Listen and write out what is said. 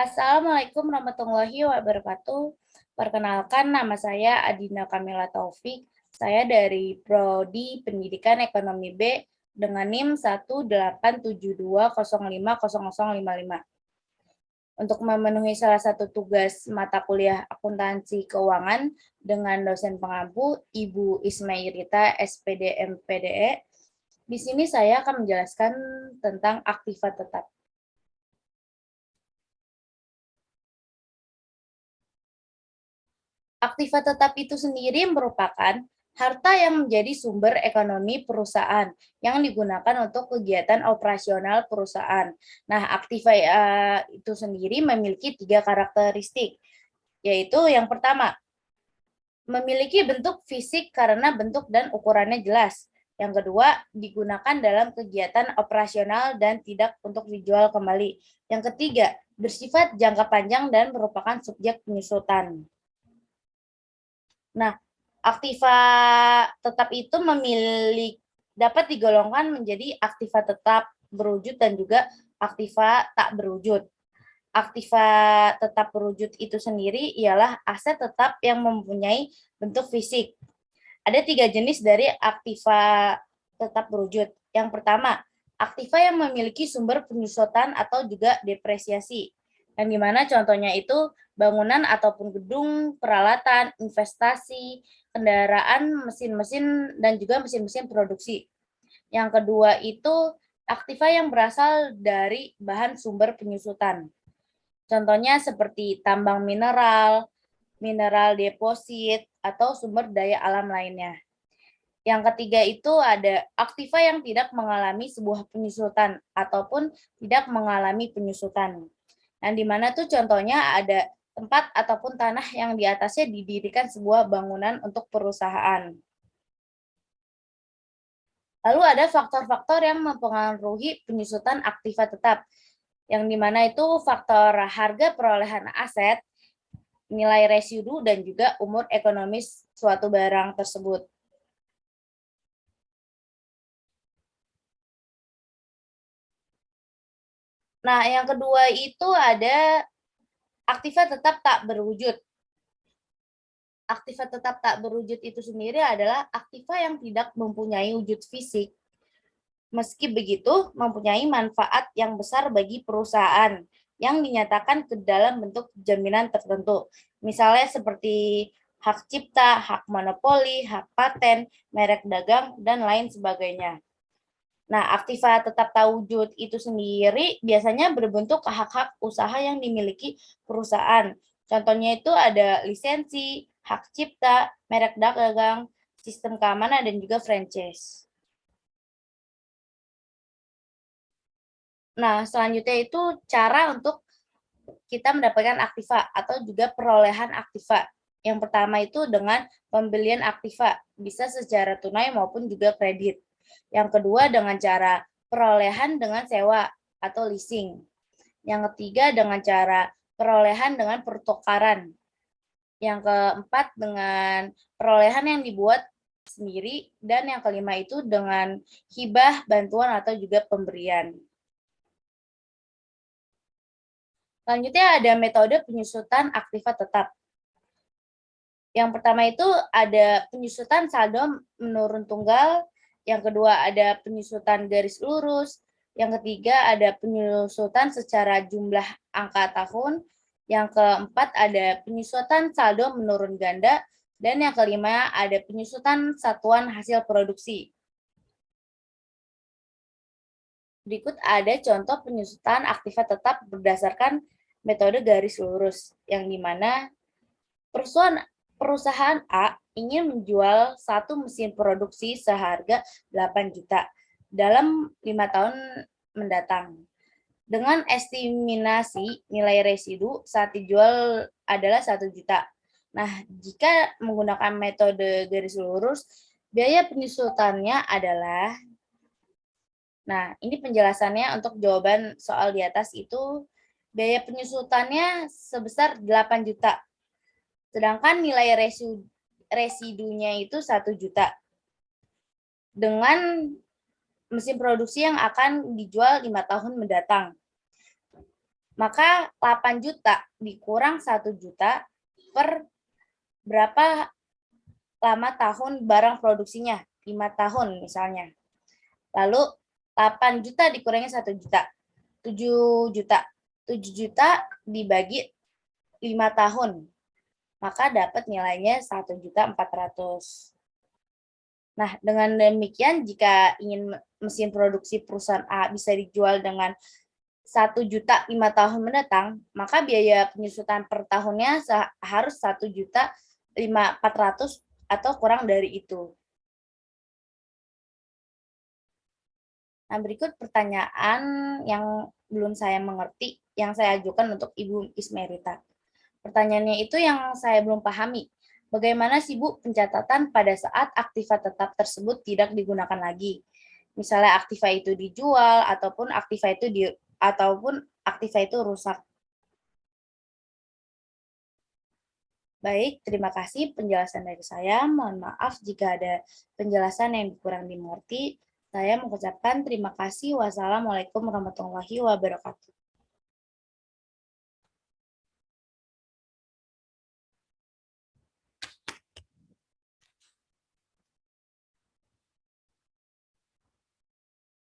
Assalamualaikum warahmatullahi wabarakatuh. Perkenalkan, nama saya Adina Kamila Taufik. Saya dari Prodi Pendidikan Ekonomi B dengan NIM 18720500055. Untuk memenuhi salah satu tugas mata kuliah akuntansi keuangan dengan dosen pengampu Ibu Ismailita SPD MPDE, di sini saya akan menjelaskan tentang aktiva tetap. Aktiva tetap itu sendiri merupakan harta yang menjadi sumber ekonomi perusahaan yang digunakan untuk kegiatan operasional perusahaan. Nah, aktiva itu sendiri memiliki 3 karakteristik, yaitu yang pertama, memiliki bentuk fisik karena bentuk dan ukurannya jelas. Yang kedua, digunakan dalam kegiatan operasional dan tidak untuk dijual kembali. Yang ketiga, bersifat jangka panjang dan merupakan subjek penyusutan. Nah, aktiva tetap itu dapat digolongkan menjadi aktiva tetap berwujud dan juga aktiva tak berwujud. Aktiva tetap berwujud itu sendiri ialah aset tetap yang mempunyai bentuk fisik. Ada 3 jenis dari aktiva tetap berwujud. Yang pertama, aktiva yang memiliki sumber penyusutan atau juga depresiasi. Yang dimana contohnya itu bangunan ataupun gedung, peralatan, investasi, kendaraan, mesin-mesin, dan juga mesin-mesin produksi. Yang kedua itu aktiva yang berasal dari bahan sumber penyusutan. Contohnya seperti tambang mineral, mineral deposit, atau sumber daya alam lainnya. Yang ketiga itu ada aktiva yang tidak mengalami sebuah penyusutan ataupun tidak mengalami penyusutan. Yang dimana tuh contohnya ada tempat ataupun tanah yang di atasnya didirikan sebuah bangunan untuk perusahaan. Lalu ada faktor-faktor yang mempengaruhi penyusutan aktiva tetap, yang dimana itu faktor harga perolehan aset, nilai residu, dan juga umur ekonomis suatu barang tersebut. Nah, yang kedua itu ada aktiva tetap tak berwujud. Aktiva tetap tak berwujud itu sendiri adalah aktiva yang tidak mempunyai wujud fisik, meski begitu mempunyai manfaat yang besar bagi perusahaan yang dinyatakan ke dalam bentuk jaminan tertentu. Misalnya seperti hak cipta, hak monopoli, hak paten, merek dagang, dan lain sebagainya. Nah, aktiva tetap tak wujud itu sendiri biasanya berbentuk hak-hak usaha yang dimiliki perusahaan. Contohnya itu ada lisensi, hak cipta, merek dagang, sistem keamanan, dan juga franchise. Nah, selanjutnya itu cara untuk kita mendapatkan aktiva atau juga perolehan aktiva. Yang pertama itu dengan pembelian aktiva, bisa secara tunai maupun juga kredit. Yang kedua dengan cara perolehan dengan sewa atau leasing. Yang ketiga dengan cara perolehan dengan pertukaran. Yang keempat dengan perolehan yang dibuat sendiri. Dan yang kelima itu dengan hibah, bantuan, atau juga pemberian. Selanjutnya ada metode penyusutan aktiva tetap. Yang pertama itu ada penyusutan saldo menurun tunggal, yang kedua ada penyusutan garis lurus, yang ketiga ada penyusutan secara jumlah angka tahun, yang keempat ada penyusutan saldo menurun ganda, dan yang kelima ada penyusutan satuan hasil produksi. Berikut ada contoh penyusutan aktiva tetap berdasarkan metode garis lurus, yang dimana perusahaan A ingin menjual satu mesin produksi seharga 8 juta dalam 5 tahun mendatang. Dengan estimasi nilai residu saat dijual adalah 1 juta. Nah, jika menggunakan metode garis lurus, biaya penyusutannya adalah, nah ini penjelasannya untuk jawaban soal di atas itu, biaya penyusutannya sebesar 8 juta. Sedangkan nilai residunya itu 1 juta. Dengan mesin produksi yang akan dijual 5 tahun mendatang. Maka 8 juta dikurang 1 juta per berapa lama tahun barang produksinya? 5 tahun misalnya. Lalu 8 juta dikurangi 1 juta. 7 juta. 7 juta dibagi 5 tahun. Maka dapat nilainya 1.400.000. Nah, dengan demikian jika ingin mesin produksi perusahaan A bisa dijual dengan 1 juta 5 tahun mendatang, maka biaya penyusutan per tahunnya harus 1.400.000 atau kurang dari itu. Nah, berikut pertanyaan yang belum saya mengerti, yang saya ajukan untuk Ibu Ismerita. Pertanyaannya itu yang saya belum pahami. Bagaimana sih Bu pencatatan pada saat aktiva tetap tersebut tidak digunakan lagi? Misalnya aktiva itu dijual ataupun aktiva itu rusak. Baik, terima kasih penjelasan dari saya. Mohon maaf jika ada penjelasan yang kurang dimengerti. Saya mengucapkan terima kasih. Wassalamualaikum warahmatullahi wabarakatuh.